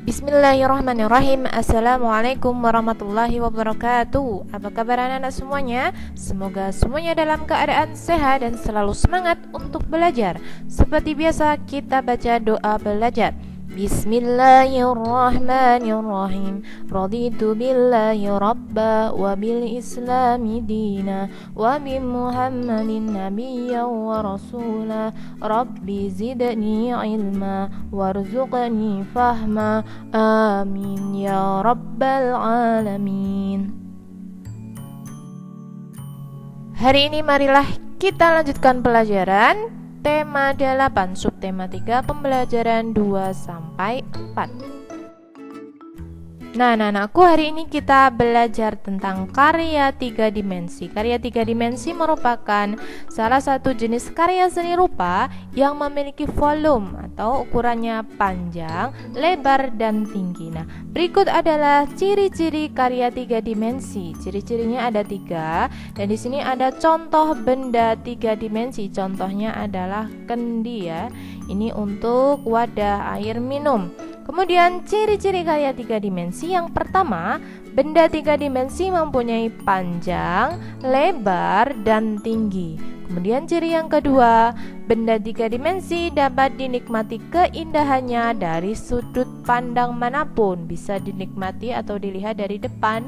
Bismillahirrahmanirrahim. Assalamualaikum warahmatullahi wabarakatuh. Apa kabar anak-anak semuanya? Semoga semuanya dalam keadaan sehat dan selalu semangat untuk belajar. Seperti biasa kita baca doa belajar. Bismillahirrahmanirrahim. Raditu billahi rabba wa bil islami dina wa bi muhammadin nabiyyan wa rasula. Rabbi zidni ilma warzuqni fahma. Amin ya rabbal alamin. Hari ini marilah kita lanjutkan pelajaran tema 8, subtema 3, pembelajaran 2 sampai 4. Nah, anak-anakku, hari ini kita belajar tentang karya 3 dimensi. Karya 3 dimensi merupakan salah satu jenis karya seni rupa yang memiliki volume atau ukurannya panjang, lebar, dan tinggi. Nah, berikut adalah ciri-ciri karya 3 dimensi. Ciri-cirinya ada 3, dan di sini ada contoh benda 3 dimensi. Contohnya adalah kendi ya. Ini untuk wadah air minum. Kemudian ciri-ciri karya 3 dimensi yang pertama, benda 3 dimensi mempunyai panjang, lebar, dan tinggi. Kemudian ciri yang kedua, benda 3 dimensi dapat dinikmati keindahannya dari sudut pandang manapun. Bisa dinikmati atau dilihat dari depan,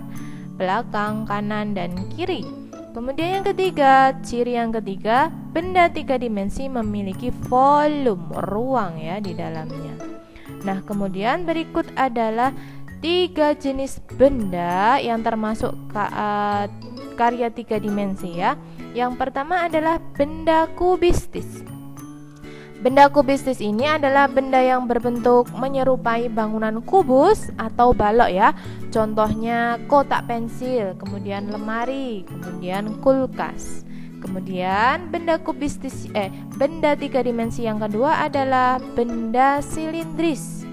belakang, kanan, dan kiri. Kemudian yang ketiga, ciri yang ketiga, benda 3 dimensi memiliki volume, ruang ya di dalamnya. Nah, kemudian berikut adalah 3 jenis benda yang termasuk karya 3 dimensi ya. Yang pertama adalah benda kubistis. Benda kubistis ini adalah benda yang berbentuk menyerupai bangunan kubus atau balok ya. Contohnya kotak pensil, kemudian lemari, kemudian kulkas. Kemudian benda 3 dimensi yang kedua adalah benda silindris.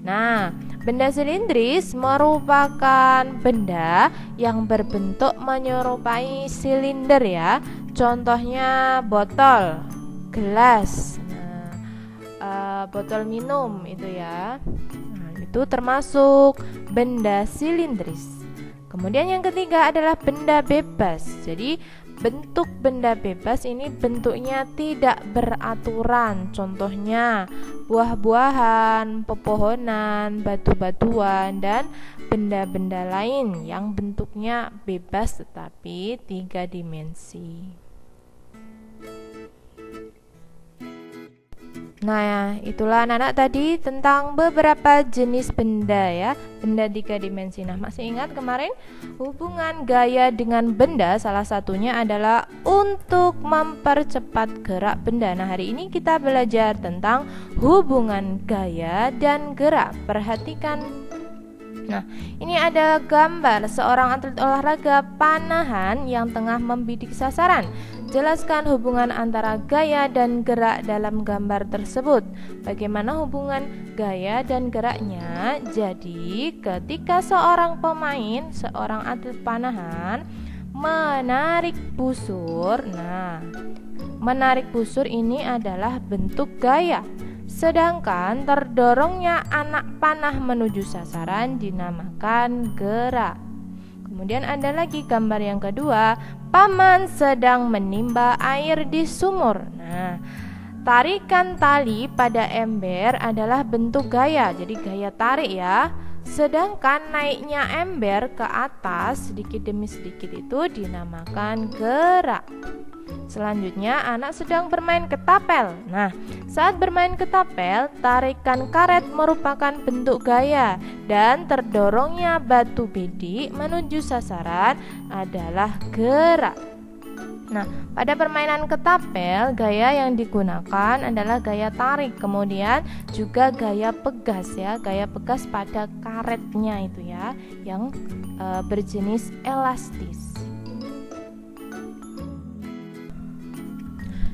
Nah, benda silindris merupakan benda yang berbentuk menyerupai silinder ya. Contohnya botol, gelas, botol minum itu ya. Nah, itu termasuk benda silindris. Kemudian yang ketiga adalah benda bebas. Jadi bentuk benda bebas ini bentuknya tidak beraturan. Contohnya buah-buahan, pepohonan, batu-batuan, dan benda-benda lain yang bentuknya bebas tetapi 3 dimensi. Nah, itulah anak-anak tadi tentang beberapa jenis benda ya, benda 3 dimensi. Nah, masih ingat kemarin hubungan gaya dengan benda salah satunya adalah untuk mempercepat gerak benda. Nah, hari ini kita belajar tentang hubungan gaya dan gerak. Perhatikan. Nah, ini ada gambar seorang atlet olahraga panahan yang tengah membidik sasaran. Jelaskan hubungan antara gaya dan gerak dalam gambar tersebut. Bagaimana hubungan gaya dan geraknya? Jadi, ketika seorang atlet panahan menarik busur, menarik busur ini adalah bentuk gaya. Sedangkan terdorongnya anak panah menuju sasaran dinamakan gerak. Kemudian ada lagi gambar yang kedua, paman sedang menimba air di sumur. Nah, tarikan tali pada ember adalah bentuk gaya, jadi gaya tarik ya. Sedangkan naiknya ember ke atas sedikit demi sedikit itu dinamakan gerak. Selanjutnya, anak sedang bermain ketapel. Nah, saat bermain ketapel, tarikan karet merupakan bentuk gaya dan terdorongnya batu bidik menuju sasaran adalah gerak. Nah, pada permainan ketapel, gaya yang digunakan adalah gaya tarik, kemudian juga gaya pegas ya, gaya pegas pada karetnya itu ya, yang berjenis elastis.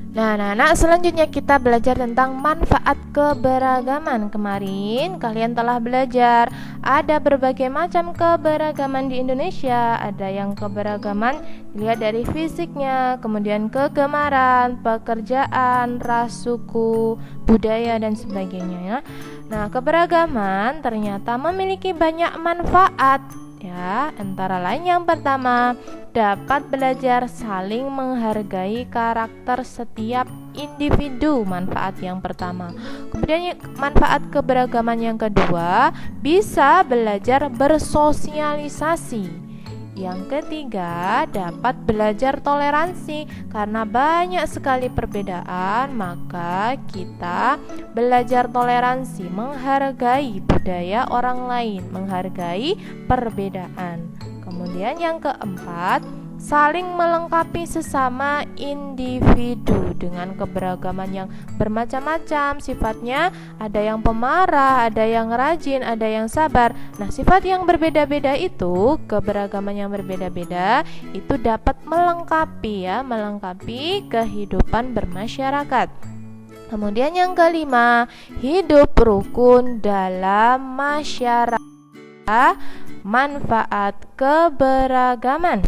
Nah, anak-anak, selanjutnya kita belajar tentang manfaat keberagaman. Kemarin kalian telah belajar ada berbagai macam keberagaman di Indonesia. Ada yang keberagaman dilihat dari fisiknya, kemudian kegemaran, pekerjaan, ras, suku, budaya, dan sebagainya ya. Nah, keberagaman ternyata memiliki banyak manfaat ya, antara lain yang pertama, dapat belajar saling menghargai karakter setiap individu, manfaat yang pertama. Kemudian manfaat keberagaman yang kedua, bisa belajar bersosialisasi. Yang ketiga, dapat belajar toleransi. Karena banyak sekali perbedaan, maka kita belajar toleransi, menghargai budaya orang lain, menghargai perbedaan. Kemudian yang keempat, saling melengkapi sesama individu dengan keberagaman yang bermacam-macam sifatnya. Ada yang pemarah, ada yang rajin, ada yang sabar. Nah, sifat yang berbeda-beda itu, keberagaman yang berbeda-beda itu dapat melengkapi ya, melengkapi kehidupan bermasyarakat. Kemudian yang kelima, hidup rukun dalam masyarakat. Manfaat keberagaman.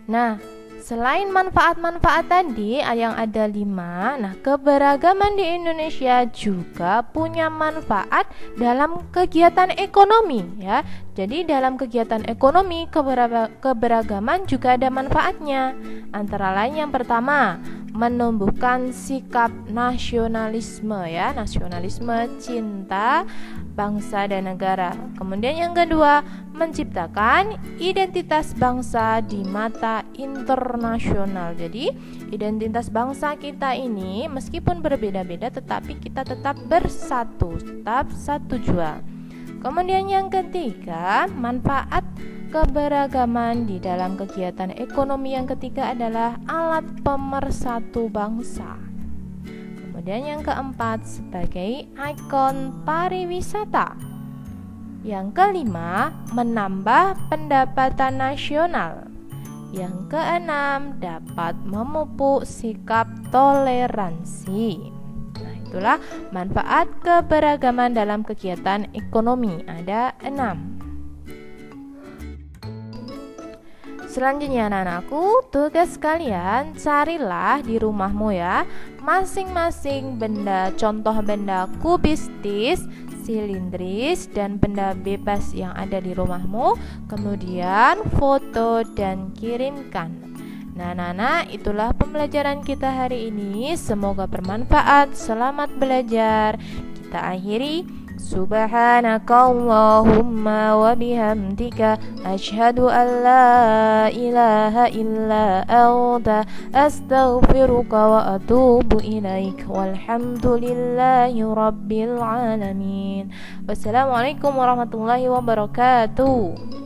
Nah, selain manfaat-manfaat tadi yang ada 5, nah keberagaman di Indonesia juga punya manfaat dalam kegiatan ekonomi ya. Jadi dalam kegiatan ekonomi keberagaman juga ada manfaatnya. Antara lain yang pertama, menumbuhkan sikap nasionalisme ya, nasionalisme, cinta bangsa dan negara. Kemudian yang kedua, menciptakan identitas bangsa di mata internasional. Jadi identitas bangsa kita ini meskipun berbeda-beda tetapi kita tetap bersatu, tetap satu jua. Kemudian yang ketiga, manfaat keberagaman di dalam kegiatan ekonomi yang ketiga adalah alat pemersatu bangsa. Kemudian yang keempat, sebagai ikon pariwisata. Yang kelima, menambah pendapatan nasional. Yang keenam, dapat memupuk sikap toleransi. Nah, itulah manfaat keberagaman dalam kegiatan ekonomi. Ada 6. Selanjutnya anak-anakku, tugas kalian carilah di rumahmu ya masing-masing benda, contoh benda kubistis, silindris, dan benda bebas yang ada di rumahmu. Kemudian foto dan kirimkan. Nah anak-anak, itulah pembelajaran kita hari ini. Semoga bermanfaat. Selamat belajar. Kita akhiri. Subhanakallahumma wa bihamdika asyhadu an la ilaha illa anta astaghfiruka wa atubu ilaik. Walhamdulillahi rabbil alamin. Wassalamualaikum warahmatullahi wabarakatuh.